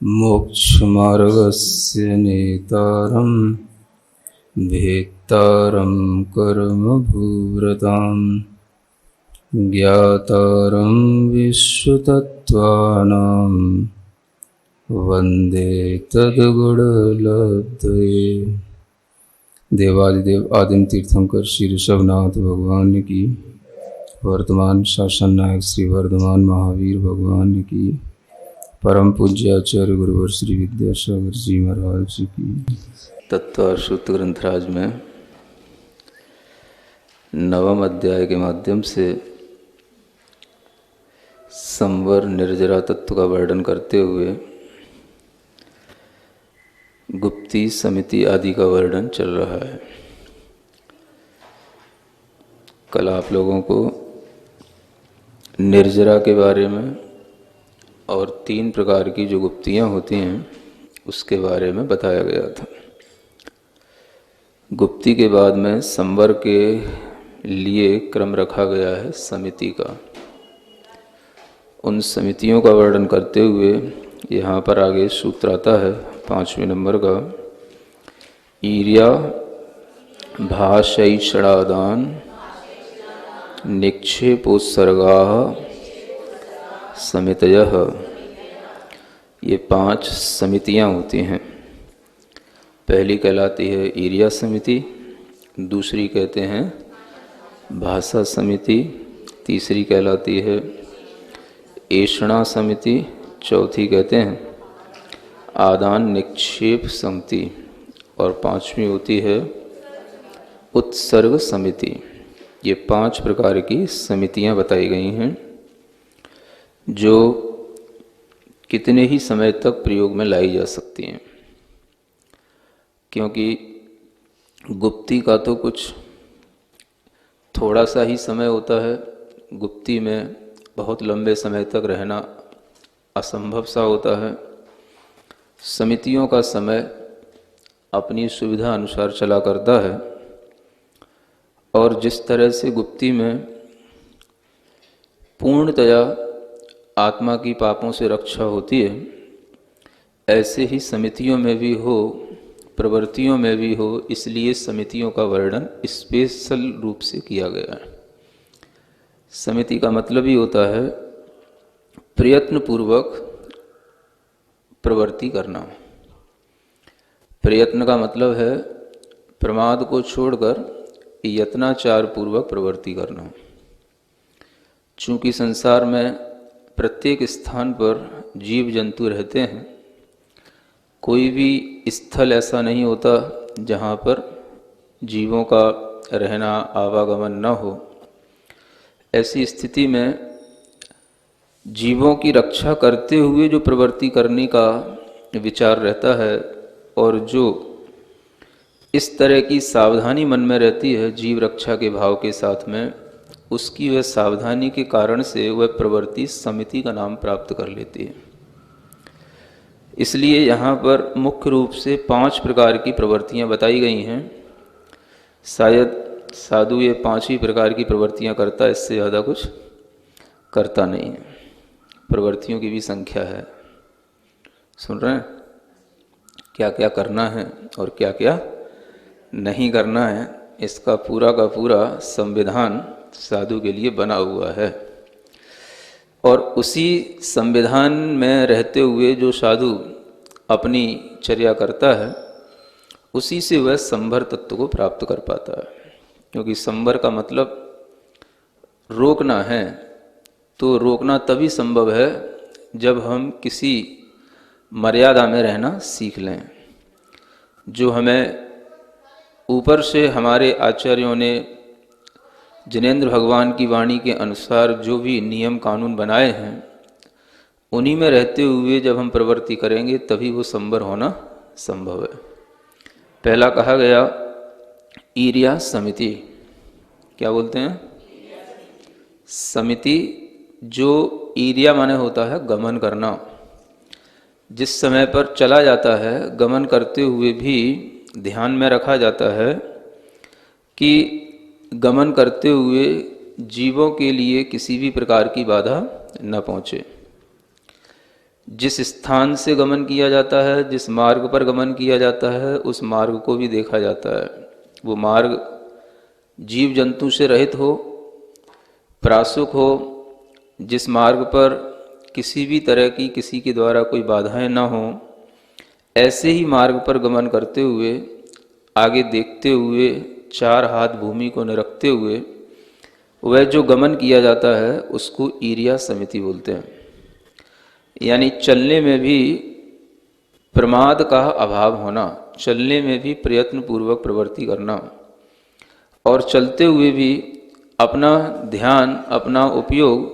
मोक्षमार्गस्य नेतारं भेत्तारं कर्मभूरतां ज्ञातारं विश्वतत्त्वानां वन्दे तद्गुणलब्धये। देवादिदेव आदिम तीर्थंकर श्री ऋषभनाथ भगवान की, वर्तमान शासन नायक श्री वर्धमान महावीर भगवान की, परम पूज्य आचार्य गुरुवर श्री विद्यासागर जी महाराज जी की। तत्व सूत्र ग्रंथराज में 9वें अध्याय के माध्यम से संवर निर्जरा तत्व का वर्णन करते हुए गुप्ती समिति आदि का वर्णन चल रहा है। कल आप लोगों को निर्जरा के बारे में और 3 प्रकार की जो गुप्तियाँ होती हैं उसके बारे में बताया गया था। गुप्ती के बाद में संवर के लिए क्रम रखा गया है समिति का। उन समितियों का वर्णन करते हुए यहाँ पर आगे सूत्र आता है 5वें नंबर का, ईर्या भाषैषणादान निक्षेपोत्सर्गाः समितयः। ये 5 समितियाँ होती हैं। पहली कहलाती है ईर्या समिति, दूसरी कहते हैं भाषा समिति, तीसरी कहलाती है ऐषणा समिति, चौथी कहते हैं आदान निक्षेप समिति और 5वीं होती है उत्सर्ग समिति। ये 5 प्रकार की समितियां बताई गई हैं जो कितने ही समय तक प्रयोग में लाई जा सकती हैं, क्योंकि गुप्ती का तो कुछ थोड़ा सा ही समय होता है। गुप्ती में बहुत लंबे समय तक रहना असंभव सा होता है। समितियों का समय अपनी सुविधा अनुसार चला करता है और जिस तरह से गुप्ती में पूर्णतया आत्मा की पापों से रक्षा होती है, ऐसे ही समितियों में भी हो, प्रवृत्तियों में भी हो। इसलिए समितियों का वर्णन स्पेशल रूप से किया गया है। समिति का मतलब ही होता है प्रयत्न पूर्वक प्रवृत्ति करना। प्रयत्न का मतलब है प्रमाद को छोड़कर यत्नाचार पूर्वक प्रवृत्ति करना। चूँकि संसार में प्रत्येक स्थान पर जीव जंतु रहते हैं, कोई भी स्थल ऐसा नहीं होता जहाँ पर जीवों का रहना आवागमन न हो। ऐसी स्थिति में जीवों की रक्षा करते हुए जो प्रवृत्ति करने का विचार रहता है और जो इस तरह की सावधानी मन में रहती है जीव रक्षा के भाव के साथ में, उसकी वह सावधानी के कारण से वह प्रवृत्ति समिति का नाम प्राप्त कर लेती है। इसलिए यहाँ पर मुख्य रूप से 5 प्रकार की प्रवृत्तियाँ बताई गई हैं। शायद साधु ये 5 ही प्रकार की प्रवृत्तियाँ करता है, इससे ज़्यादा कुछ करता नहीं है। प्रवृत्तियों की भी संख्या है। सुन रहे हैं क्या क्या करना है और क्या क्या नहीं करना है, इसका पूरा का पूरा संविधान साधु के लिए बना हुआ है। और उसी संविधान में रहते हुए जो साधु अपनी चर्या करता है, उसी से वह संवर तत्व को प्राप्त कर पाता है। क्योंकि संवर का मतलब रोकना है, तो रोकना तभी संभव है जब हम किसी मर्यादा में रहना सीख लें। जो हमें ऊपर से हमारे आचार्यों ने जिनेंद्र भगवान की वाणी के अनुसार जो भी नियम कानून बनाए हैं, उन्हीं में रहते हुए जब हम प्रवृत्ति करेंगे तभी वो संवर होना संभव है। पहला कहा गया ईर्या समिति। क्या बोलते हैं? समिति। जो ईर्या माने होता है गमन करना। जिस समय पर चला जाता है, गमन करते हुए भी ध्यान में रखा जाता है कि गमन करते हुए जीवों के लिए किसी भी प्रकार की बाधा न पहुँचे। जिस स्थान से गमन किया जाता है, जिस मार्ग पर गमन किया जाता है, उस मार्ग को भी देखा जाता है। वो मार्ग जीव जंतु से रहित हो, प्रासुक हो, जिस मार्ग पर किसी भी तरह की किसी के द्वारा कोई बाधाएं ना हो, ऐसे ही मार्ग पर गमन करते हुए, आगे देखते हुए, चार हाथ भूमि को निरखते हुए वह जो गमन किया जाता है उसको ईर्या समिति बोलते हैं। यानी चलने में भी प्रमाद का अभाव होना, चलने में भी प्रयत्न पूर्वक प्रवृत्ति करना, और चलते हुए भी अपना ध्यान, अपना उपयोग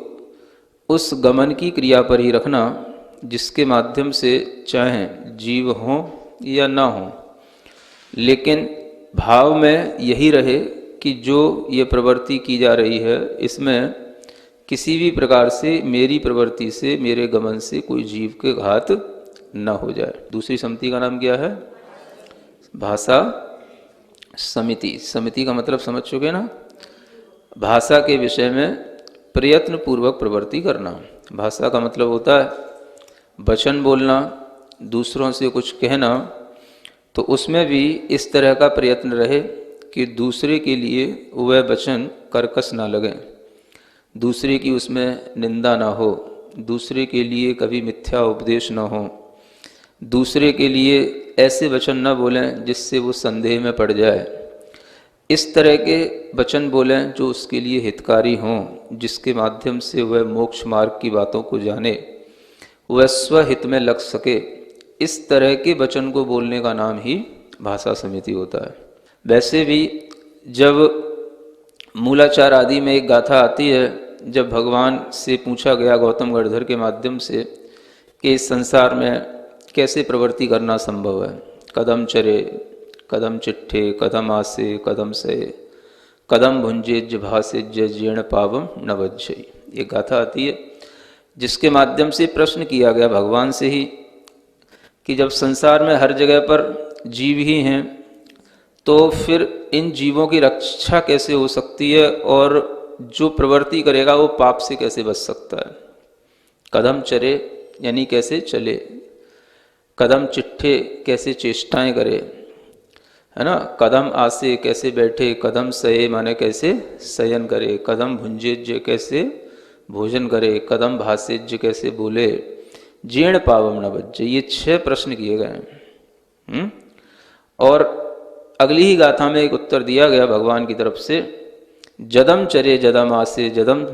उस गमन की क्रिया पर ही रखना, जिसके माध्यम से चाहे जीव हो या ना हो, लेकिन भाव में यही रहे कि जो ये प्रवृत्ति की जा रही है इसमें किसी भी प्रकार से मेरी प्रवृत्ति से, मेरे गमन से कोई जीव के घात न हो जाए। दूसरी समिति का नाम क्या है? भाषा समिति। समिति का मतलब समझ चुके ना? भाषा के विषय में प्रयत्न पूर्वक प्रवृत्ति करना। भाषा का मतलब होता है वचन बोलना, दूसरों से कुछ कहना, तो उसमें भी इस तरह का प्रयत्न रहे कि दूसरे के लिए वह वचन कर्कश ना लगे, दूसरे की उसमें निंदा ना हो, दूसरे के लिए कभी मिथ्या उपदेश ना हो, दूसरे के लिए ऐसे वचन ना बोलें जिससे वो संदेह में पड़ जाए। इस तरह के वचन बोलें जो उसके लिए हितकारी हों, जिसके माध्यम से वह मोक्ष मार्ग की बातों को जाने, वह स्वहित में लग सके। इस तरह के वचन को बोलने का नाम ही भाषा समिति होता है। वैसे भी जब मूलाचार आदि में एक गाथा आती है, जब भगवान से पूछा गया गौतम गणधर के माध्यम से कि इस संसार में कैसे प्रवृत्ति करना संभव है, कदम चरे कदम चिट्ठे कदम आसे कदम से कदम भुंजेज भाषेज जीर्ण पावम न वज्जई, ये गाथा आती है, जिसके माध्यम से प्रश्न किया गया भगवान से ही कि जब संसार में हर जगह पर जीव ही हैं, तो फिर इन जीवों की रक्षा कैसे हो सकती है, और जो प्रवृत्ति करेगा वो पाप से कैसे बच सकता है। कदम चरे यानी कैसे चले, कदम चिट्ठे कैसे चेष्टाएं करे, है ना, कदम आसे कैसे बैठे, कदम सये माने कैसे शयन करे, कदम भुंजेज्य कैसे भोजन करे, कदम भाषेज्य कैसे बोले, जीर्ण पावम न बज्जे, ये 6 प्रश्न किए गए हैं। और अगली ही गाथा में एक उत्तर दिया गया भगवान की तरफ से, जदम चरे जदम आसे जदम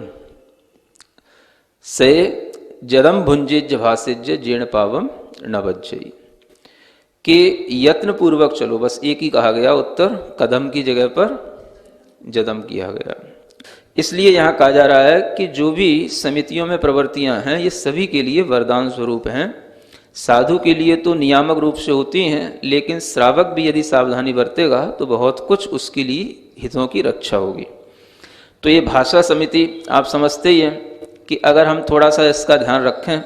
से जदम भुंजेज्य भाषेज्य जीर्ण पावम न बज्जई, कि यत्न पूर्वक चलो, बस एक ही कहा गया उत्तर, कदम की जगह पर जदम किया गया। इसलिए यहाँ कहा जा रहा है कि जो भी समितियों में प्रवृत्तियां हैं ये सभी के लिए वरदान स्वरूप हैं। साधु के लिए तो नियामक रूप से होती हैं, लेकिन श्रावक भी यदि सावधानी बरतेगा तो बहुत कुछ उसके लिए हितों की रक्षा होगी। तो ये भाषा समिति आप समझते ही हैं कि अगर हम थोड़ा सा इसका ध्यान रखें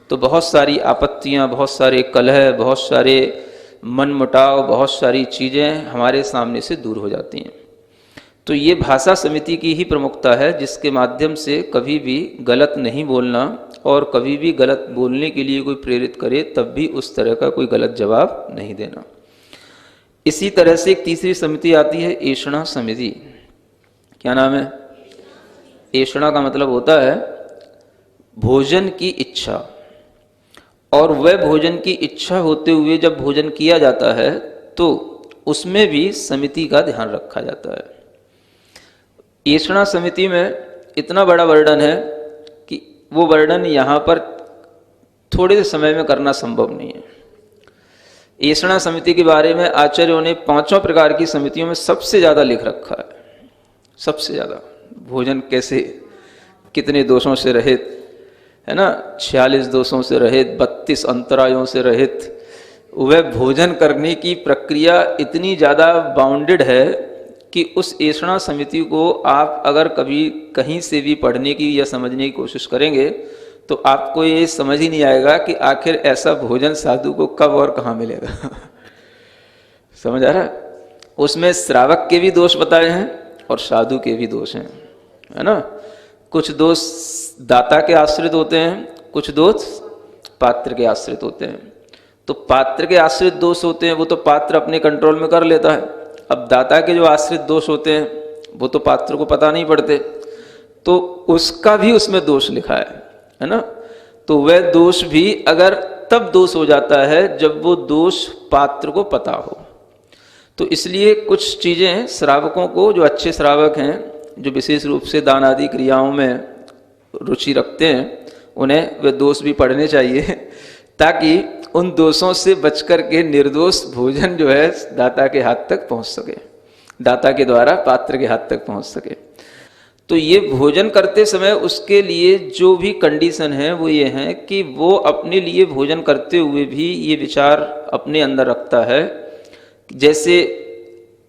तो बहुत सारी आपत्तियां, बहुत सारे कलह, बहुत सारे मनमुटाव, बहुत सारी चीज़ें हमारे सामने से दूर हो जाती हैं। तो ये भाषा समिति की ही प्रमुखता है, जिसके माध्यम से कभी भी गलत नहीं बोलना, और कभी भी गलत बोलने के लिए कोई प्रेरित करे तब भी उस तरह का कोई गलत जवाब नहीं देना। इसी तरह से एक तीसरी समिति आती है ऐषणा समिति। क्या नाम है? ऐषणा का मतलब होता है भोजन की इच्छा, और वह भोजन की इच्छा होते हुए जब भोजन किया जाता है तो उसमें भी समिति का ध्यान रखा जाता है। ऐषणा समिति में इतना बड़ा वर्णन है कि वो वर्णन यहाँ पर थोड़े समय में करना संभव नहीं है। ऐषणा समिति के बारे में आचार्यों ने 5 प्रकार की समितियों में सबसे ज़्यादा लिख रखा है। सबसे ज़्यादा भोजन कैसे, कितने दोषों से रहित, है ना, 46 दोषों से रहित, 32 अंतरायों से रहित। वह भोजन करने की प्रक्रिया इतनी ज़्यादा बाउंडेड है कि उस ऐषणा समिति को आप अगर कभी कहीं से भी पढ़ने की या समझने की कोशिश करेंगे तो आपको ये समझ ही नहीं आएगा कि आखिर ऐसा भोजन साधु को कब और कहाँ मिलेगा। समझ आ रहा है? उसमें श्रावक के भी दोष बताए हैं और साधु के भी दोष हैं, है ना। कुछ दोष दाता के आश्रित होते हैं, कुछ दोष पात्र के आश्रित होते हैं। तो पात्र के आश्रित दोष होते हैं वो तो पात्र अपने कंट्रोल में कर लेता है। अब दाता के जो आश्रित दोष होते हैं वो तो पात्र को पता नहीं पड़ते, तो उसका भी उसमें दोष लिखा है ना। तो वह दोष भी अगर तब दोष हो जाता है जब वो दोष पात्र को पता हो। तो इसलिए कुछ चीज़ें श्रावकों को, जो अच्छे श्रावक हैं, जो विशेष रूप से दान आदि क्रियाओं में रुचि रखते हैं, उन्हें वे दोष भी पढ़ने चाहिए ताकि उन दोषों से बच कर के निर्दोष भोजन जो है दाता के हाथ तक पहुंच सके, दाता के द्वारा पात्र के हाथ तक पहुंच सके। तो ये भोजन करते समय उसके लिए जो भी कंडीशन है वो ये है कि वो अपने लिए भोजन करते हुए भी ये विचार अपने अंदर रखता है, जैसे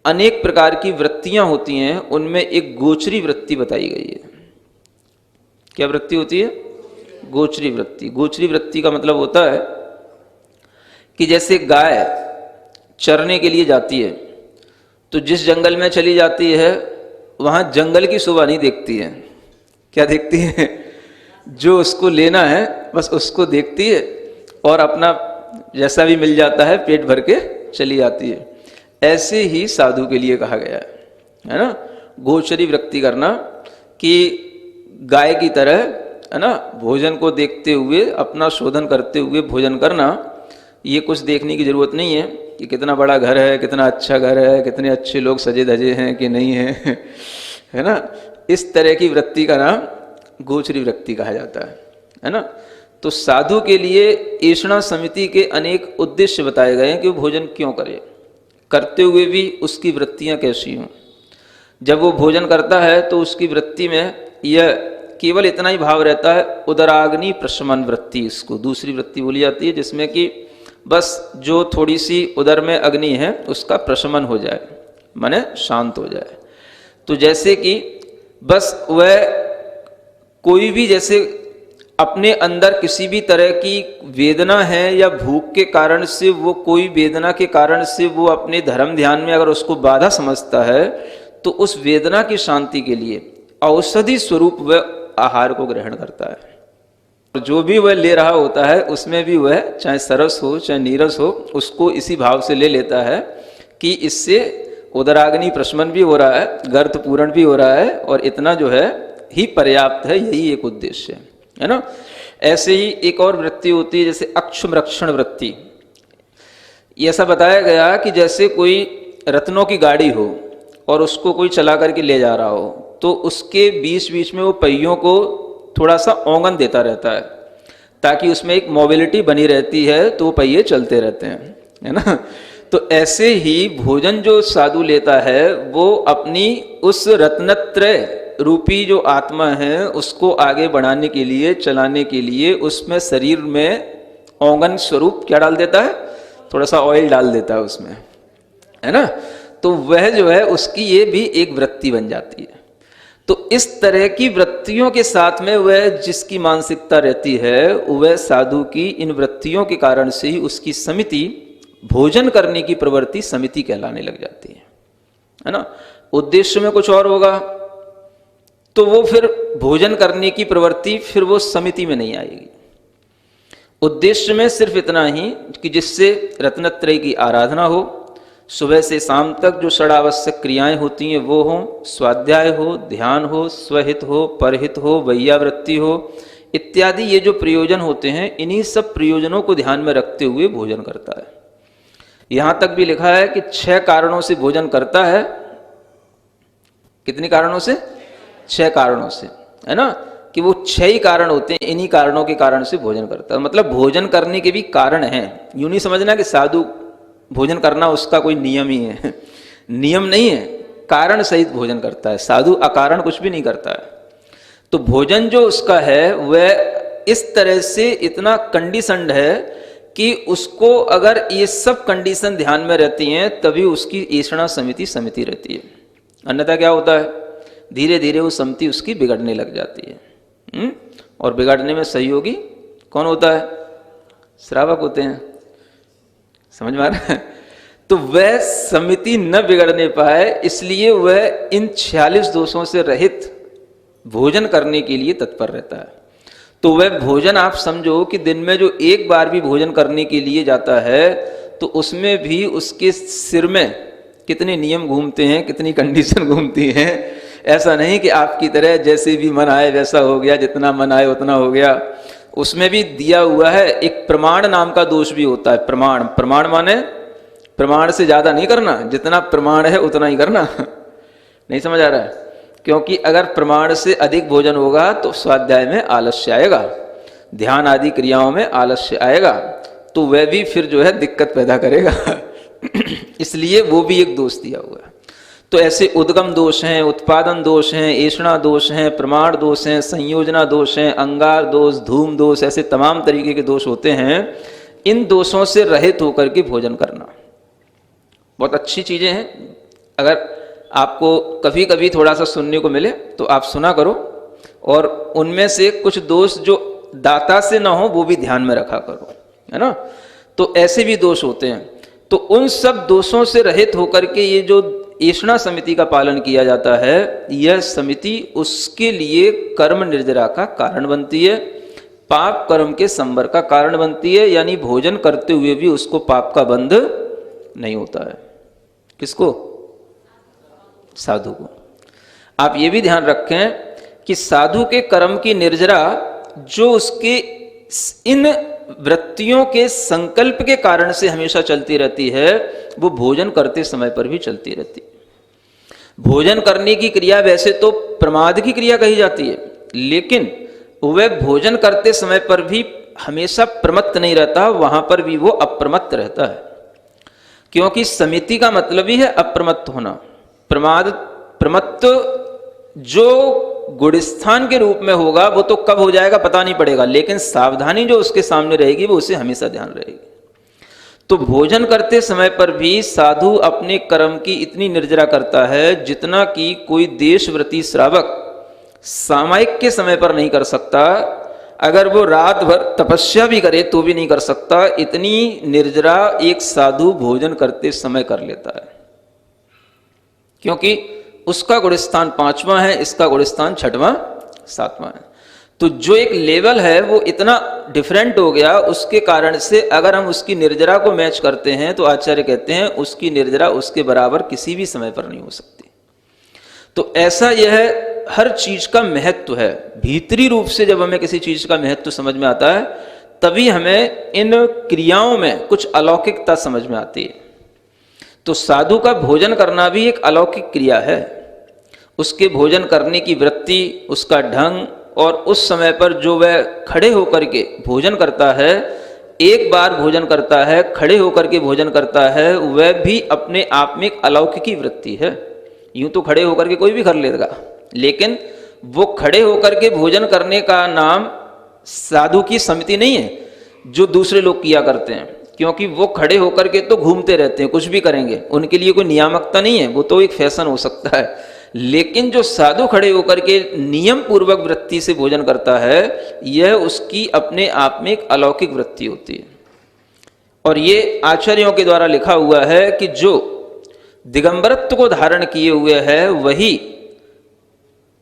अनेक प्रकार की वृत्तियां होती हैं, उनमें एक गोचरी वृत्ति बताई गई है। क्या वृत्ति होती है? गोचरी वृत्ति। गोचरी वृत्ति का मतलब होता है कि जैसे गाय चरने के लिए जाती है तो जिस जंगल में चली जाती है वहाँ जंगल की शोभा नहीं देखती है। क्या देखती है? जो उसको लेना है बस उसको देखती है और अपना जैसा भी मिल जाता है पेट भर के चली जाती है। ऐसे ही साधु के लिए कहा गया है ना, गोचरी वृत्ति करना, कि गाय की तरह, है ना, भोजन को देखते हुए, अपना शोधन करते हुए भोजन करना। ये कुछ देखने की जरूरत नहीं है कि कितना बड़ा घर है, कितना अच्छा घर है, कितने अच्छे लोग सजे धजे हैं कि नहीं हैं, है ना। इस तरह की वृत्ति का नाम गोचरी वृत्ति कहा जाता है ना। तो साधु के लिए ऐषणा समिति के अनेक उद्देश्य बताए गए हैं कि वो भोजन क्यों करे, करते हुए भी उसकी वृत्तियां कैसी हों। जब वो भोजन करता है तो उसकी वृत्ति में यह केवल इतना ही भाव रहता है, उदराग्नि प्रशमन वृत्ति, इसको दूसरी वृत्ति बोली जाती है, जिसमें कि बस जो थोड़ी सी उदर में अग्नि है उसका प्रशमन हो जाए, माने शांत हो जाए। तो जैसे कि बस वह कोई भी, जैसे अपने अंदर किसी भी तरह की वेदना है या भूख के कारण से, वो कोई वेदना के कारण से वो अपने धर्म ध्यान में अगर उसको बाधा समझता है तो उस वेदना की शांति के लिए औषधि स्वरूप वह आहार को ग्रहण करता है। जो भी वह ले रहा होता है उसमें भी वह चाहे सरस हो चाहे नीरस हो, उसको इसी भाव से ले लेता है कि इससे उदराग्नि प्रशमन भी हो रहा है, गर्त पूरण भी हो रहा है, और इतना जो है ही पर्याप्त है। यही एक उद्देश्य है ना। ऐसे ही एक और वृत्ति होती है जैसे अक्षुमरक्षण वृत्ति। ऐसा बताया गया कि जैसे कोई रत्नों की गाड़ी हो और उसको कोई चला करके ले जा रहा हो, तो उसके बीच बीच में वो पहियों को थोड़ा सा ओंगन देता रहता है ताकि उसमें एक मोबिलिटी बनी रहती है, तो पहिए चलते रहते हैं, है ना। तो ऐसे ही भोजन जो साधु लेता है वो अपनी उस रत्नत्रय रूपी जो आत्मा है उसको आगे बढ़ाने के लिए, चलाने के लिए उसमें शरीर में ओंगन स्वरूप क्या डाल देता है, थोड़ा सा ऑयल डाल देता है उसमें, है ना। तो वह जो है उसकी ये भी एक वृत्ति बन जाती है। तो इस तरह की वृत्तियों के साथ में वह जिसकी मानसिकता रहती है, वह साधु की इन वृत्तियों के कारण से ही उसकी समिति, भोजन करने की प्रवृत्ति समिति कहलाने लग जाती है ना। उद्देश्य में कुछ और होगा तो वो फिर भोजन करने की प्रवृत्ति फिर वो समिति में नहीं आएगी। उद्देश्य में सिर्फ इतना ही कि जिससे रत्नत्रय की आराधना हो, सुबह से शाम तक जो षडावश्यक क्रियाएं होती हैं वो हों, स्वाध्याय हो, ध्यान हो, स्वहित हो, परहित हो, वैयावृत्ति हो, इत्यादि ये जो प्रयोजन होते हैं, इन्हीं सब प्रयोजनों को ध्यान में रखते हुए भोजन करता है। यहां तक भी लिखा है कि 6 कारणों से भोजन करता है। कितने कारणों से? 6 कारणों से, है ना, कि वो 6 ही कारण होते हैं, इन्हीं कारणों के कारण से भोजन करता है। मतलब भोजन करने के भी कारण हैं। यूं नहीं समझना कि साधु भोजन करना उसका कोई नियम ही है, नियम नहीं है, कारण सहित भोजन करता है। साधु अकारण कुछ भी नहीं करता है। तो भोजन जो उसका है वह इस तरह से इतना कंडीशनड है कि उसको अगर ये सब कंडीशन ध्यान में रहती हैं तभी उसकी ऐषणा समिति रहती है। अन्यथा क्या होता है, धीरे धीरे वो समिति उसकी बिगड़ने लग जाती है। और बिगड़ने में सहयोगी कौन होता है? श्रावक होते हैं। समझ में आ रहा है? तो वह समिति न बिगड़ने पाए, इसलिए वह इन 46 दोषों से रहित भोजन करने के लिए तत्पर रहता है। तो तो वह भोजन आप समझो कि दिन में जो एक बार भी भोजन करने के लिए जाता है तो उसमें भी उसके सिर में कितने नियम घूमते हैं, कितनी कंडीशन घूमती हैं। ऐसा नहीं कि आपकी तरह जैसे भी मन आए वैसा हो गया, जितना मन आए उतना हो गया। उसमें भी दिया हुआ है, एक प्रमाण नाम का दोष भी होता है। प्रमाण, प्रमाण माने प्रमाण से ज्यादा नहीं करना, जितना प्रमाण है उतना ही करना। नहीं समझ आ रहा है? क्योंकि अगर प्रमाण से अधिक भोजन होगा तो स्वाध्याय में आलस्य आएगा, ध्यान आदि क्रियाओं में आलस्य आएगा, तो वह भी फिर जो है दिक्कत पैदा करेगा। इसलिए वो भी एक दोष दिया हुआ है। तो ऐसे उद्गम दोष हैं, उत्पादन दोष हैं, ऐषणा दोष हैं, प्रमाण दोष हैं, संयोजना दोष हैं, अंगार दोष, धूम दोष, ऐसे तमाम तरीके के दोष होते हैं। इन दोषों से रहित होकर के भोजन करना बहुत अच्छी चीजें हैं। अगर आपको कभी कभी थोड़ा सा सुनने को मिले तो आप सुना करो, और उनमें से कुछ दोष जो दाता से ना हो वो भी ध्यान में रखा करो, है ना। तो ऐसे भी दोष होते हैं। तो उन सब दोषों से रहित होकर के ये जो ऐषणा समिति का पालन किया जाता है, यह समिति उसके लिए कर्म निर्जरा का कारण बनती है, पाप कर्म के संबर का कारण बनती है। यानी भोजन करते हुए भी उसको पाप का बंध नहीं होता है। किसको? साधु को। आप ये भी ध्यान रखें कि साधु के कर्म की निर्जरा जो उसके इन वृत्तियों के संकल्प के कारण से हमेशा चलती रहती है, वो भोजन करते समय पर भी चलती रहती है। भोजन करने की क्रिया वैसे तो प्रमाद की क्रिया कही जाती है, लेकिन वह भोजन करते समय पर भी हमेशा प्रमत्त नहीं रहता, वहां पर भी वो अप्रमत्त रहता है। क्योंकि समिति का मतलब ही है अप्रमत्त होना। प्रमाद प्रमत्त जो गुणस्थान के रूप में होगा वो तो कब हो जाएगा पता नहीं पड़ेगा, लेकिन सावधानी जो उसके सामने रहेगी वो उसे हमेशा ध्यान रहेगी। तो भोजन करते समय पर भी साधु अपने कर्म की इतनी निर्जरा करता है जितना कि कोई देशव्रती श्रावक सामायिक के समय पर नहीं कर सकता। अगर वो रात भर तपस्या भी करे तो भी नहीं कर सकता। इतनी निर्जरा एक साधु भोजन करते समय कर लेता है, क्योंकि उसका गुणस्थान 5वां है, इसका गुणस्थान 6वां 7वां है। तो जो एक लेवल है वो इतना डिफरेंट हो गया, उसके कारण से अगर हम उसकी निर्जरा को मैच करते हैं तो आचार्य कहते हैं उसकी निर्जरा उसके बराबर किसी भी समय पर नहीं हो सकती। तो ऐसा यह हर चीज का महत्व है। भीतरी रूप से जब हमें किसी चीज का महत्व समझ में आता है तभी हमें इन क्रियाओं में कुछ अलौकिकता समझ में आती है। तो साधु का भोजन करना भी एक अलौकिक क्रिया है। उसके भोजन करने की वृत्ति, उसका ढंग, और उस समय पर जो वह खड़े होकर के भोजन करता है, एक बार भोजन करता है, खड़े होकर के भोजन करता है, वह भी अपने आप में एक अलौकिकी वृत्ति है। यूं तो खड़े होकर के कोई भी कर लेगा, लेकिन वो खड़े होकर के भोजन करने का नाम साधु की समिति नहीं है जो दूसरे लोग किया करते हैं, क्योंकि वो खड़े होकर के तो घूमते रहते हैं, कुछ भी करेंगे, उनके लिए कोई नियामकता नहीं है, वो तो एक फैशन हो सकता है। लेकिन जो साधु खड़े होकर के नियम पूर्वक वृत्ति से भोजन करता है, यह उसकी अपने आप में एक अलौकिक वृत्ति होती है। और ये आचार्यों के द्वारा लिखा हुआ है कि जो दिगंबरत्व को धारण किए हुए है वही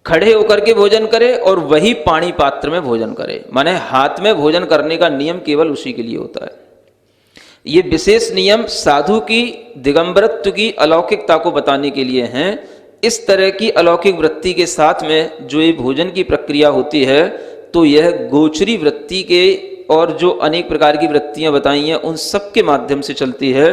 खड़े होकर के भोजन करे और वही पानी पात्र में भोजन करे। माने हाथ में भोजन करने का नियम केवल उसी के लिए होता है। ये विशेष नियम साधु की दिगंबरत्व की अलौकिकता को बताने के लिए हैं। इस तरह की अलौकिक वृत्ति के साथ में जो ये भोजन की प्रक्रिया होती है, तो यह गोचरी वृत्ति के और जो अनेक प्रकार की वृत्तियां बताई हैं उन सब के माध्यम से चलती है।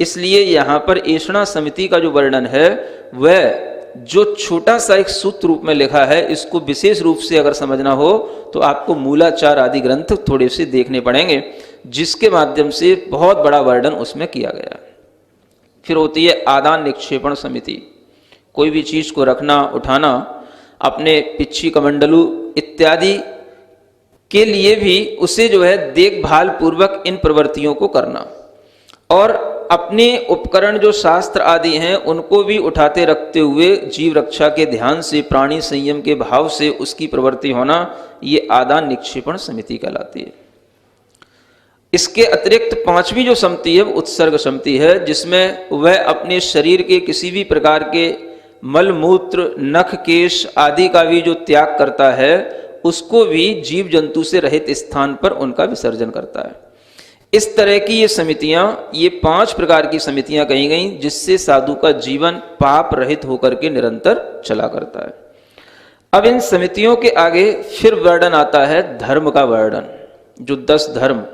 इसलिए यहाँ पर ऐषणा समिति का जो वर्णन है वह जो छोटा सा एक सूत्र रूप में लिखा है, इसको विशेष रूप से अगर समझना हो तो आपको मूलाचार आदि ग्रंथ थोड़े से देखने पड़ेंगे, जिसके माध्यम से बहुत बड़ा वर्णन उसमें किया गया। फिर होती है आदान निक्षेपण समिति। कोई भी चीज को रखना, उठाना, अपने पिच्छी कमंडलू इत्यादि के लिए भी उसे जो है देखभाल पूर्वक इन प्रवृत्तियों को करना, और अपने उपकरण जो शास्त्र आदि हैं उनको भी उठाते रखते हुए जीव रक्षा के ध्यान से, प्राणी संयम के भाव से उसकी प्रवृत्ति होना, ये आदान निक्षेपण समिति कहलाती है। इसके अतिरिक्त 5वीं जो समिति है वो उत्सर्ग समिति है, जिसमें वह अपने शरीर के किसी भी प्रकार के मल मूत्र, नख, केश आदि का भी जो त्याग करता है, उसको भी जीव जंतु से रहित स्थान पर उनका विसर्जन करता है। इस तरह की ये समितियां, ये 5 प्रकार की समितियां कही गई जिससे साधु का जीवन पाप रहित होकर के निरंतर चला करता है। अब इन समितियों के आगे फिर वर्णन आता है धर्म का वर्णन। जो 10 धर्म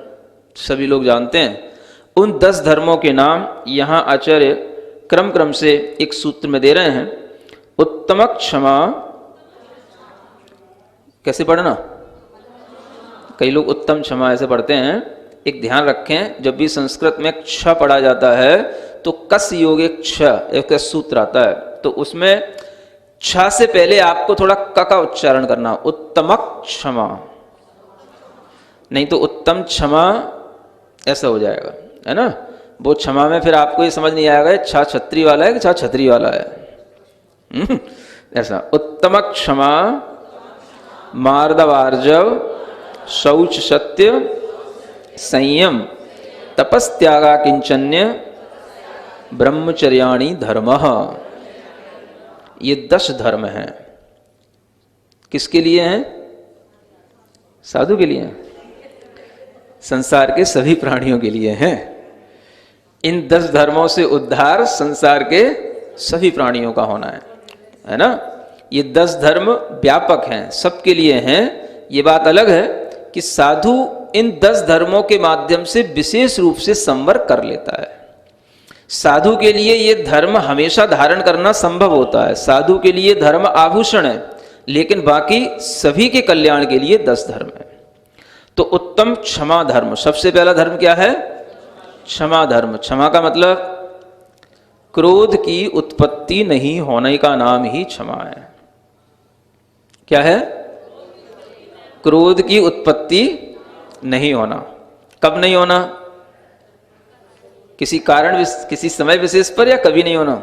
सभी लोग जानते हैं, उन 10 धर्मों के नाम यहाँ आचार्य क्रम क्रम से एक सूत्र में दे रहे हैं। उत्तम क्षमा, कैसे पढ़ना? कई लोग उत्तम क्षमा ऐसे पढ़ते हैं। एक ध्यान रखें, जब भी संस्कृत में क्ष पढ़ा जाता है तो कस योगे क्ष एक सूत्र आता है, तो उसमें छ से पहले आपको थोड़ा क का उच्चारण करना, उत्तम क्षमा, नहीं तो उत्तम क्षमा ऐसा हो जाएगा, है ना। वो क्षमा में फिर आपको ये समझ नहीं आएगा छा छत्री वाला है कि छा छत्री वाला है। ऐसा उत्तम क्षमा, मार्दवार्जव, शौच सत्य, संयम, तपस्त्यागा किंचन्य, ब्रह्मचर्याणि धर्मः। ये 10 धर्म हैं। किसके लिए हैं? साधु के लिए हैं, संसार के सभी प्राणियों के लिए हैं। इन 10 धर्मों से उद्धार संसार के सभी प्राणियों का होना है ना। ये 10 धर्म व्यापक हैं, सबके लिए हैं। ये बात अलग है कि साधु इन 10 धर्मों के माध्यम से विशेष रूप से संवर कर लेता है। साधु के लिए ये धर्म हमेशा धारण करना संभव होता है। साधु के लिए धर्म आभूषण है, लेकिन बाकी सभी के कल्याण के लिए 10 धर्म है। तो उत्तम क्षमा धर्म, सबसे पहला धर्म क्या है? क्षमा धर्म। क्षमा का मतलब क्रोध की उत्पत्ति नहीं होने का नाम ही क्षमा है। क्या है? क्रोध की उत्पत्ति नहीं होना। कब नहीं होना? किसी कारण, किसी समय विशेष पर, या कभी नहीं होना?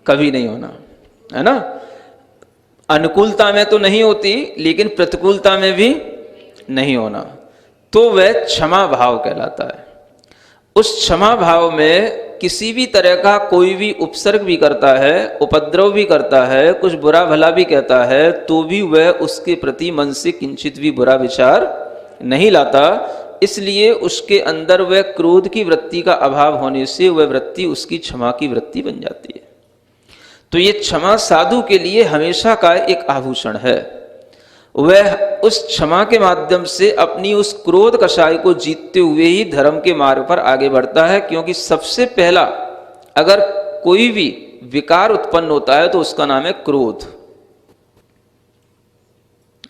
कभी नहीं होना, है ना। अनुकूलता में तो नहीं होती, लेकिन प्रतिकूलता में भी नहीं होना, तो वह क्षमा भाव कहलाता है। उस क्षमा भाव में किसी भी तरह का कोई भी उपसर्ग भी करता है, उपद्रव भी करता है, कुछ बुरा भला भी कहता है, तो भी वह उसके प्रति मन से किंचित भी बुरा विचार नहीं लाता। इसलिए उसके अंदर वह क्रोध की वृत्ति का अभाव होने से वह वृत्ति उसकी क्षमा की वृत्ति बन जाती है। तो ये क्षमा साधु के लिए हमेशा का एक आभूषण है। वह उस क्षमा के माध्यम से अपनी उस क्रोध कषाय को जीतते हुए ही धर्म के मार्ग पर आगे बढ़ता है, क्योंकि सबसे पहला अगर कोई भी विकार उत्पन्न होता है तो उसका नाम है क्रोध,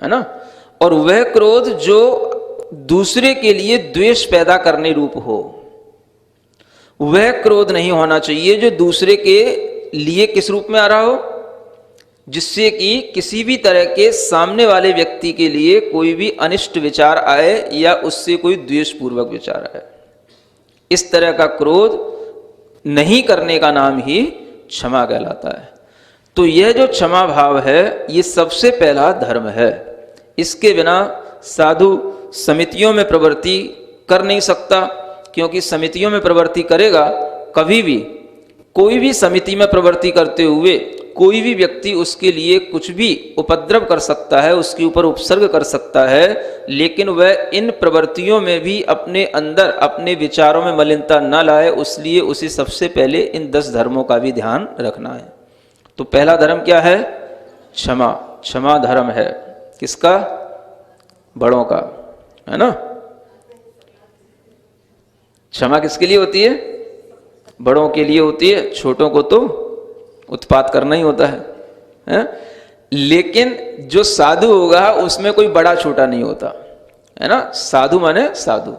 है ना। और वह क्रोध जो दूसरे के लिए द्वेष पैदा करने रूप हो, वह क्रोध नहीं होना चाहिए जो दूसरे के लिए किस रूप में आ रहा हो, जिससे कि किसी भी तरह के सामने वाले व्यक्ति के लिए कोई भी अनिष्ट विचार आए या उससे कोई द्वेषपूर्वक विचार आए। इस तरह का क्रोध नहीं करने का नाम ही क्षमा कहलाता है। तो यह जो क्षमा भाव है, ये सबसे पहला धर्म है। इसके बिना साधु समितियों में प्रवृत्ति कर नहीं सकता, क्योंकि समितियों में प्रवृत्ति करेगा, कभी भी कोई भी समिति में प्रवृत्ति करते हुए कोई भी व्यक्ति उसके लिए कुछ भी उपद्रव कर सकता है, उसके ऊपर उपसर्ग कर सकता है, लेकिन वह इन प्रवृत्तियों में भी अपने अंदर अपने विचारों में मलिनता न लाए, इसलिए उसे सबसे पहले इन 10 धर्मों का भी ध्यान रखना है। तो पहला धर्म क्या है? क्षमा। क्षमा धर्म है किसका? बड़ों का, है ना। क्षमा किसके लिए होती है? बड़ों के लिए होती है। छोटों को तो उत्पात करना ही होता है? लेकिन जो साधु होगा उसमें कोई बड़ा छोटा नहीं होता, है ना। साधु माने साधु।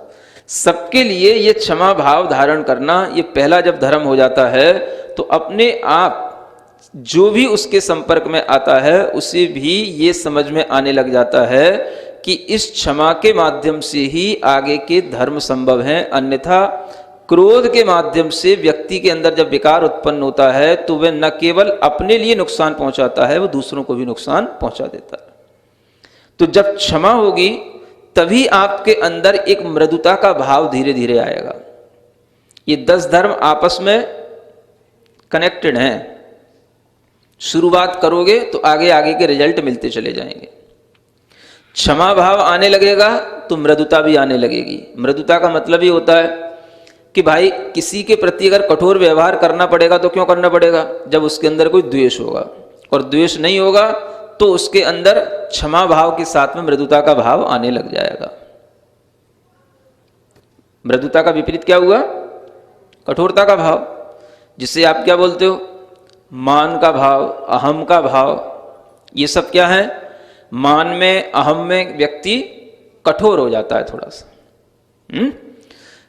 सबके लिए ये क्षमा भाव धारण करना, ये पहला जब धर्म हो जाता है तो अपने आप जो भी उसके संपर्क में आता है उसे भी ये समझ में आने लग जाता है कि इस क्षमा के माध्यम से ही आगे के धर्म संभव हैं। अन्यथा क्रोध के माध्यम से व्यक्ति के अंदर जब विकार उत्पन्न होता है तो वह न केवल अपने लिए नुकसान पहुंचाता है, वह दूसरों को भी नुकसान पहुंचा देता है। तो जब क्षमा होगी तभी आपके अंदर एक मृदुता का भाव धीरे धीरे आएगा। ये 10 धर्म आपस में कनेक्टेड हैं। शुरुआत करोगे तो आगे आगे के रिजल्ट मिलते चले जाएंगे। क्षमा भाव आने लगेगा तो मृदुता भी आने लगेगी। मृदुता का मतलब ही होता है कि भाई किसी के प्रति अगर कठोर व्यवहार करना पड़ेगा तो क्यों करना पड़ेगा? जब उसके अंदर कोई द्वेष होगा, और द्वेष नहीं होगा तो उसके अंदर क्षमा भाव के साथ में मृदुता का भाव आने लग जाएगा। मृदुता का विपरीत क्या हुआ? कठोरता का भाव, जिसे आप क्या बोलते हो? मान का भाव, अहम का भाव। ये सब क्या है? मान में, अहम में व्यक्ति कठोर हो जाता है थोड़ा सा।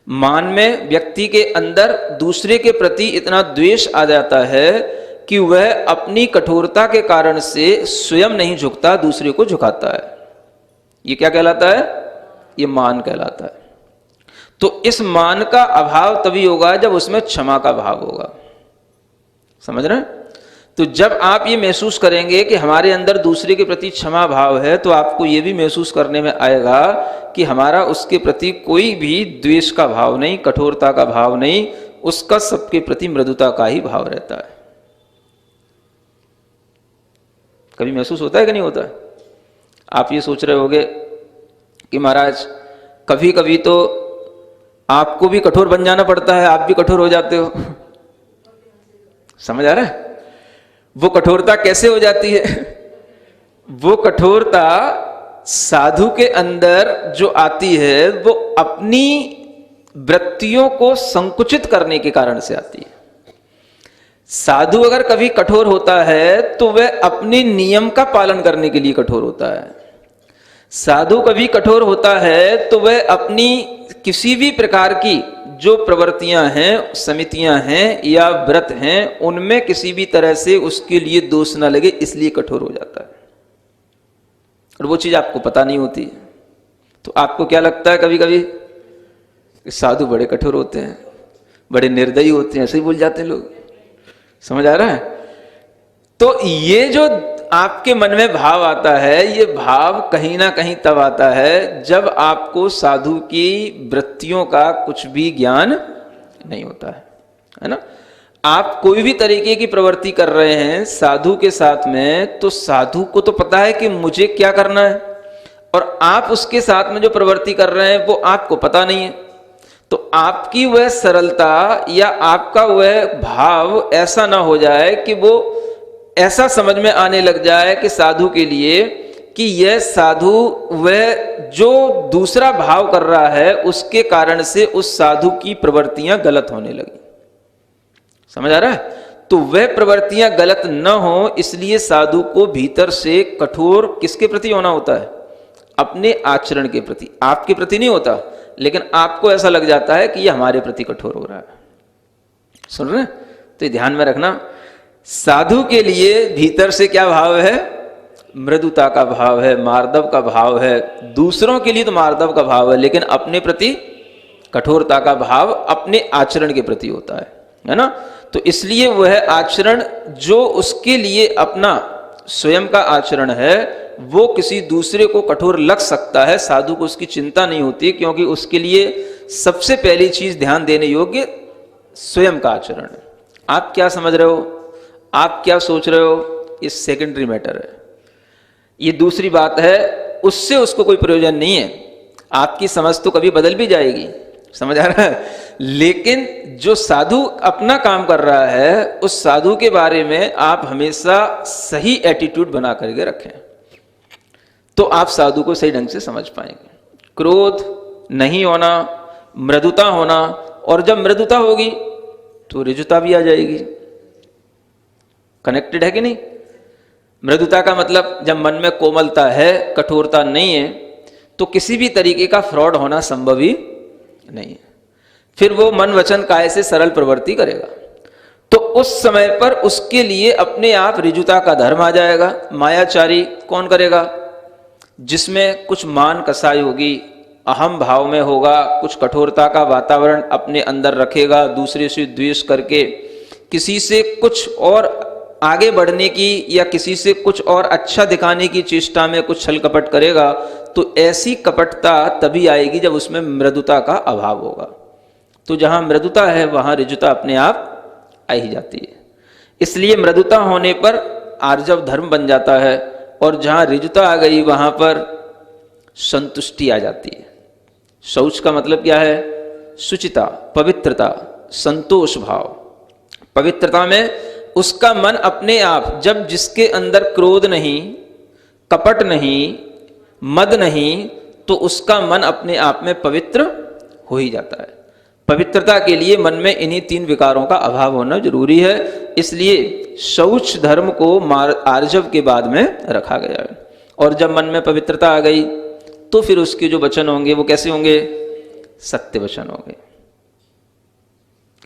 मान में व्यक्ति के अंदर दूसरे के प्रति इतना द्वेष आ जाता है कि वह अपनी कठोरता के कारण से स्वयं नहीं झुकता, दूसरे को झुकाता है। ये क्या कहलाता है? ये मान कहलाता है। तो इस मान का अभाव तभी होगा जब उसमें क्षमा का भाव होगा। समझ रहे हैं? तो जब आप ये महसूस करेंगे कि हमारे अंदर दूसरे के प्रति क्षमा भाव है, तो आपको ये भी महसूस करने में आएगा कि हमारा उसके प्रति कोई भी द्वेष का भाव नहीं, कठोरता का भाव नहीं, उसका सबके प्रति मृदुता का ही भाव रहता है। कभी महसूस होता है कि नहीं होता है? आप ये सोच रहे होंगे कि महाराज कभी कभी तो आपको भी कठोर बन जाना पड़ता है, आप भी कठोर हो जाते हो। समझ आ रहा है? वो कठोरता कैसे हो जाती है? वो कठोरता साधु के अंदर जो आती है वो अपनी वृत्तियों को संकुचित करने के कारण से आती है। साधु अगर कभी कठोर होता है तो वह अपने नियम का पालन करने के लिए कठोर होता है। साधु कभी कठोर होता है तो वह अपनी किसी भी प्रकार की जो प्रवृत्तियां हैं, समितियां हैं या व्रत हैं, उनमें किसी भी तरह से उसके लिए दोष ना लगे, इसलिए कठोर हो जाता है। और वो चीज आपको पता नहीं होती। तो आपको क्या लगता है कभी कभी? साधु बड़े कठोर होते हैं, बड़े निर्दयी होते हैं, ऐसे ही बोल जाते हैं लोग। समझ आ रहा है? तो ये जो आपके मन में भाव आता है, ये भाव कहीं ना कहीं तब आता है जब आपको साधु की वृत्तियों का कुछ भी ज्ञान नहीं होता है ना? आप कोई भी तरीके की प्रवृत्ति कर रहे हैं साधु के साथ में, तो साधु को तो पता है कि मुझे क्या करना है, और आप उसके साथ में जो प्रवृत्ति कर रहे हैं वो आपको पता नहीं है। तो आपकी वह सरलता या आपका वह भाव ऐसा ना हो जाए कि वो ऐसा समझ में आने लग जाए कि साधु के लिए कि यह साधु वह जो दूसरा भाव कर रहा है उसके कारण से उस साधु की प्रवृत्तियां गलत होने लगी। समझ आ रहा है? तो वह प्रवृत्तियां गलत न हो, इसलिए साधु को भीतर से कठोर किसके प्रति होना होता है? अपने आचरण के प्रति। आपके प्रति नहीं होता, लेकिन आपको ऐसा लग जाता है कि यह हमारे प्रति कठोर हो रहा है। सुन रहे? तो ध्यान में रखना, साधु के लिए भीतर से क्या भाव है? मृदुता का भाव है, मार्दव का भाव है। दूसरों के लिए तो मार्दव का भाव है, लेकिन अपने प्रति कठोरता का भाव अपने आचरण के प्रति होता है ना? तो इसलिए वह आचरण जो उसके लिए अपना स्वयं का आचरण है वो किसी दूसरे को कठोर लग सकता है, साधु को उसकी चिंता नहीं होती, क्योंकि उसके लिए सबसे पहली चीज ध्यान देने योग्य स्वयं का आचरण है। आप क्या समझ रहे हो, आप क्या सोच रहे हो, ये सेकेंडरी मैटर है। ये दूसरी बात है, उससे उसको कोई प्रयोजन नहीं है। आपकी समझ तो कभी बदल भी जाएगी, समझ आ रहा है, लेकिन जो साधु अपना काम कर रहा है उस साधु के बारे में आप हमेशा सही एटीट्यूड बना करके रखें, तो आप साधु को सही ढंग से समझ पाएंगे। क्रोध नहीं होना, मृदुता होना, और जब मृदुता होगी तो ऋजुता भी आ जाएगी। कनेक्टेड है कि नहीं? मृदुता का मतलब जब मन में कोमलता है, कठोरता नहीं है, तो किसी भी तरीके का फ्रॉड होना संभव ही नहीं है। फिर वो मन वचन काय से सरल प्रवृत्ति करेगा, तो उस समय पर उसके लिए अपने आप ऋजुता का धर्म आ जाएगा। मायाचारी कौन करेगा? जिसमें कुछ मान कसाई होगी, अहम भाव में होगा, कुछ कठोरता का वातावरण अपने अंदर रखेगा, दूसरे से द्वेष करके किसी से कुछ और आगे बढ़ने की या किसी से कुछ और अच्छा दिखाने की चेष्टा में कुछ छल कपट करेगा, तो ऐसी कपटता तभी आएगी जब उसमें मृदुता का अभाव होगा। तो जहां मृदुता है वहां ऋजुता अपने आप आ ही जाती है। इसलिए मृदुता होने पर आर्जव धर्म बन जाता है, और जहां ऋजुता आ गई वहां पर संतुष्टि आ जाती है। शौच का मतलब क्या है? शुचिता, पवित्रता, संतोष भाव। पवित्रता में उसका मन अपने आप, जब जिसके अंदर क्रोध नहीं, कपट नहीं, मद नहीं, तो उसका मन अपने आप में पवित्र हो ही जाता है। पवित्रता के लिए मन में इन्हीं 3 विकारों का अभाव होना जरूरी है। इसलिए शौच धर्म को आर्जव के बाद में रखा गया है। और जब मन में पवित्रता आ गई तो फिर उसके जो वचन होंगे वो कैसे होंगे? सत्य वचन होंगे।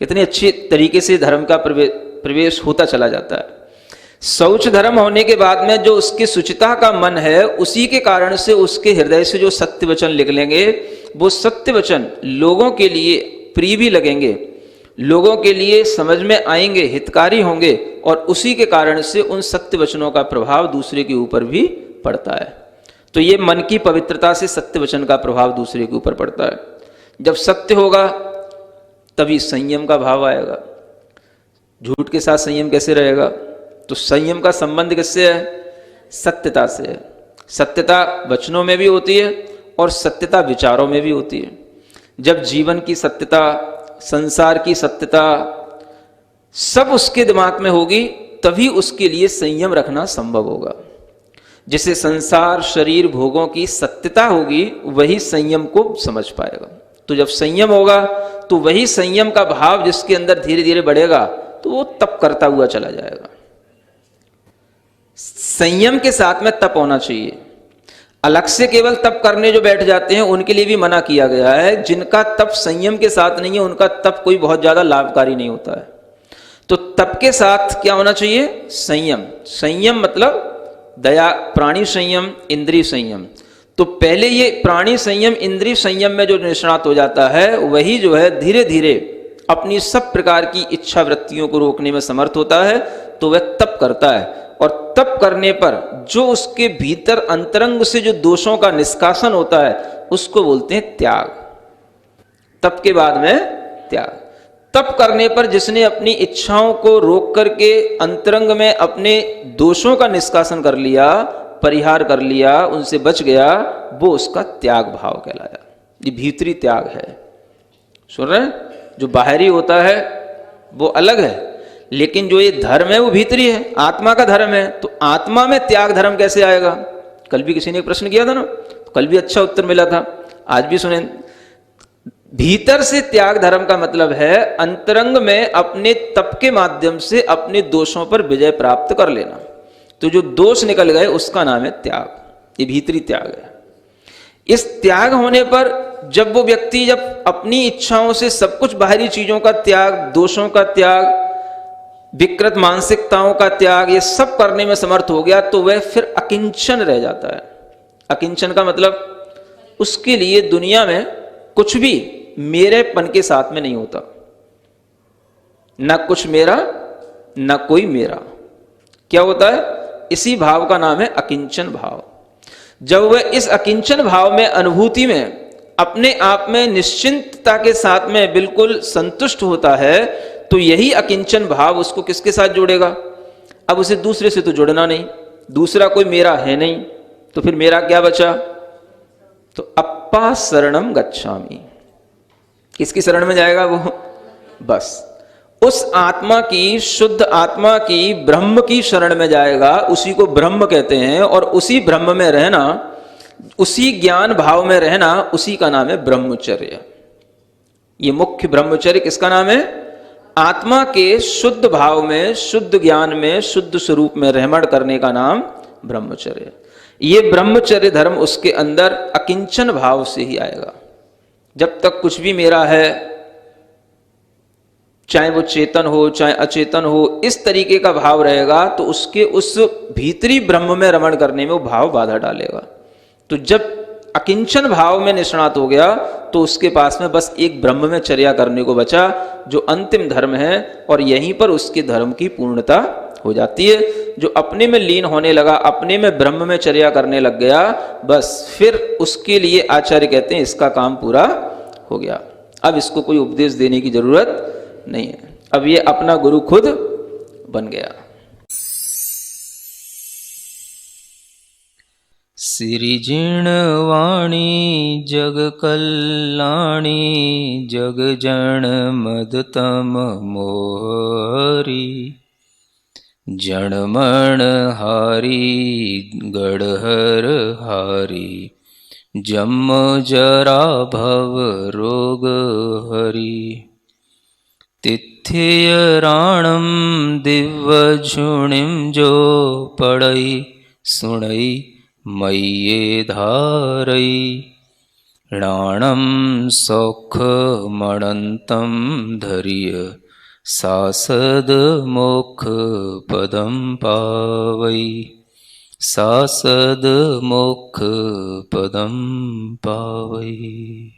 कितने अच्छे तरीके से धर्म का प्रवेश होता चला जाता है। शौच धर्म होने के बाद में जो उसकी शुचिता का मन है, उसी के कारण से उसके हृदय से जो सत्य वचन निकलेंगे, वो सत्य वचन लोगों के लिए प्रिय भी लगेंगे, लोगों के लिए समझ में आएंगे, हितकारी होंगे, और उसी के कारण से उन सत्य वचनों का प्रभाव दूसरे के ऊपर भी पड़ता है। तो ये मन की पवित्रता से सत्य वचन का प्रभाव दूसरे के ऊपर पड़ता है। जब सत्य होगा तभी संयम का भाव आएगा। झूठ के साथ संयम कैसे रहेगा? तो संयम का संबंध किससे है? सत्यता से है। सत्यता वचनों में भी होती है और सत्यता विचारों में भी होती है। जब जीवन की सत्यता, संसार की सत्यता सब उसके दिमाग में होगी, तभी उसके लिए संयम रखना संभव होगा। जिसे संसार, शरीर, भोगों की सत्यता होगी, वही संयम को समझ पाएगा। तो जब संयम होगा तो वही संयम का भाव जिसके अंदर धीरे धीरे बढ़ेगा, तो वो तप करता हुआ चला जाएगा। संयम के साथ में तप होना चाहिए। अलग से केवल तप करने जो बैठ जाते हैं, उनके लिए भी मना किया गया है। जिनका तप संयम के साथ नहीं है, उनका तप कोई बहुत ज्यादा लाभकारी नहीं होता है। तो तप के साथ क्या होना चाहिए? संयम। संयम मतलब दया, प्राणी संयम, इंद्रिय संयम। तो पहले ये प्राणी संयम, इंद्रिय संयम में जो निष्णात हो जाता है, वही जो है धीरे धीरे अपनी सब प्रकार की इच्छा वृत्तियों को रोकने में समर्थ होता है। तो वह तप करता है, और तप करने पर जो उसके भीतर अंतरंग से जो दोषों का निष्कासन होता है, उसको बोलते हैं त्याग। तप के बाद में त्याग। तप करने पर जिसने अपनी इच्छाओं को रोक करके अंतरंग में अपने दोषों का निष्कासन कर लिया, परिहार कर लिया, उनसे बच गया, वो उसका त्याग भाव कहलाया। ये भीतरी त्याग है। सुन रहे हैं? जो बाहरी होता है वो अलग है, लेकिन जो ये धर्म है वो भीतरी है, आत्मा का धर्म है। तो आत्मा में त्याग धर्म कैसे आएगा? कल भी किसी ने एक प्रश्न किया था ना, तो कल भी अच्छा उत्तर मिला था, आज भी सुने। भीतर से त्याग धर्म का मतलब है अंतरंग में अपने तप के माध्यम से अपने दोषों पर विजय प्राप्त कर लेना। तो जो दोष निकल गए उसका नाम है त्याग। ये भीतरी त्याग है। इस त्याग होने पर जब वो व्यक्ति जब अपनी इच्छाओं से सब कुछ बाहरी चीजों का त्याग, दोषों का त्याग, विकृत मानसिकताओं का त्याग, ये सब करने में समर्थ हो गया, तो वह फिर अकिंचन रह जाता है। अकिंचन का मतलब उसके लिए दुनिया में कुछ भी मेरेपन के साथ में नहीं होता। ना कुछ मेरा, ना कोई मेरा। क्या होता है? इसी भाव का नाम है अकिंचन भाव। जब वह इस अकिंचन भाव में, अनुभूति में, अपने आप में निश्चिंतता के साथ में बिल्कुल संतुष्ट होता है, तो यही अकिंचन भाव उसको किसके साथ जोड़ेगा? अब उसे दूसरे से तो जुड़ना नहीं, दूसरा कोई मेरा है नहीं, तो फिर मेरा क्या बचा? तो अप्पा शरणम गच्छामि। किसकी शरण में जाएगा वो? बस उस आत्मा की, शुद्ध आत्मा की, ब्रह्म की शरण में जाएगा। उसी को ब्रह्म कहते हैं, और उसी ब्रह्म में रहना, उसी ज्ञान भाव में रहना, उसी का नाम है ब्रह्मचर्य। ये मुख्य ब्रह्मचर्य किसका नाम है? आत्मा के शुद्ध भाव में, शुद्ध ज्ञान में, शुद्ध स्वरूप में रहमण करने का नाम ब्रह्मचर्य। ये ब्रह्मचर्य धर्म उसके अंदर अकिंचन भाव से ही आएगा। जब तक कुछ भी मेरा है, चाहे वो चेतन हो चाहे अचेतन हो, इस तरीके का भाव रहेगा, तो उसके उस भीतरी ब्रह्म में रमण करने में वो भाव बाधा डालेगा। तो जब अकिंचन भाव में निष्णात हो गया, तो उसके पास में बस एक ब्रह्म में चर्या करने को बचा, जो अंतिम धर्म है, और यहीं पर उसके धर्म की पूर्णता हो जाती है। जो अपने में लीन होने लगा, अपने में ब्रह्म में चर्या करने लग गया, बस फिर उसके लिए आचार्य कहते हैं इसका काम पूरा हो गया। अब इसको कोई उपदेश देने की जरूरत नहीं है, अब ये अपना गुरु खुद बन गया। सिरिजिणवाणी जग कल्याणी जग जन मदतम मोहरी जनमण हारी गढ़हर हारी जम जरा भव रोग हरि तिथ्य राणम दिव्य झुणिम जो पढ़ई सुणई मय्ये धारई राणम सौख मणंतम धर्य सासद मोक्ष पदम पावई सासद मोक्ष पदम पावई।